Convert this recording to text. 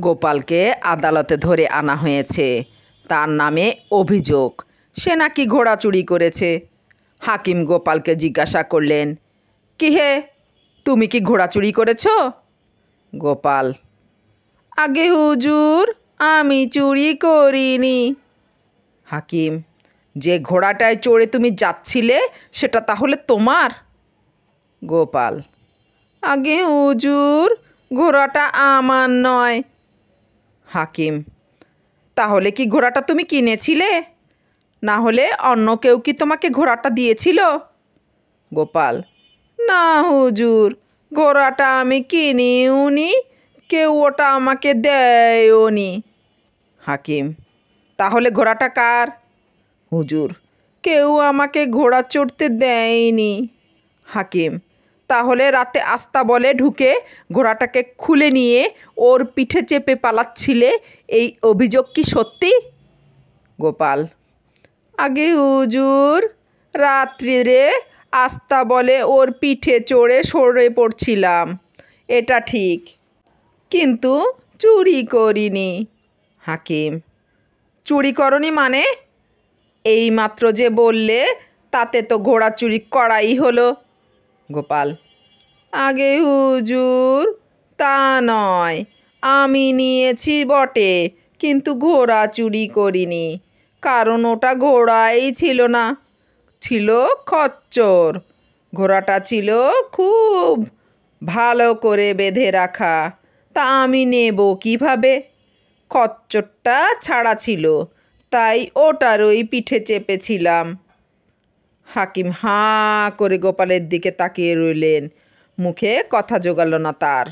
গোপালকে আদালতে ধরে আনা হয়েছে। তার নামে অভিযোগ সে নাকি ঘোড়া চুরি করেছে। হাকিম গোপালকে জিজ্ঞাসা করলেন, কি হে, তুমি কি ঘোড়া চুরি করেছ? গোপাল, আগে হুজুর, আমি চুরি করিনি। হাকিম, যে ঘোড়াটায় চড়ে তুমি যাচ্ছিলে সেটা তাহলে তোমার? গোপাল, আগে হুজুর, ঘোড়াটা আমার নয়। হাকিম, তাহলে কি ঘোড়াটা তুমি কিনেছিলে? না হলে অন্য কেউ কি তোমাকে ঘোড়াটা দিয়েছিল? গোপাল, না হুজুর, ঘোড়াটা আমি কিনিও নি, কেউ ওটা আমাকে দেয়ও নি। হাকিম, তাহলে ঘোড়াটা কার? হুজুর, কেউ আমাকে ঘোড়া চড়তে দেয়নি। হাকিম, তাহলে রাতে আস্তাবলে ঢুকে ঘোড়াটাকে খুলে নিয়ে ওর পিঠে চেপে পালাচ্ছিলে, এই অভিযোগ কি সত্যি? গোপাল, আগে হুজুর, রাত্রিরে আস্তাবলে ওর পিঠে চড়ে সরে পড়ছিলাম, এটা ঠিক, কিন্তু চুরি করিনি। হাকিম, চুরি করনি মানে? এইমাত্র যে বললে তাতে তো ঘোড়া চুরি করাই হলো। গোপাল, আগে হুজুর, তা নয়, আমি নিয়েছি বটে, কিন্তু ঘোড়া চুরি করিনি, কারণ ওটা ঘোড়াই ছিল না, ছিল খচ্চর। ঘোড়াটা ছিল খুব ভালো করে বেঁধে রাখা, তা আমি নেব কিভাবে? খচ্চরটা ছাড়া ছিল, তাই ওটারই পিঠে চেপেছিলাম। হাকিম হাঁ করে গোপালের দিকে তাকিয়ে রইলেন, মুখে কথা জোগাল না তার।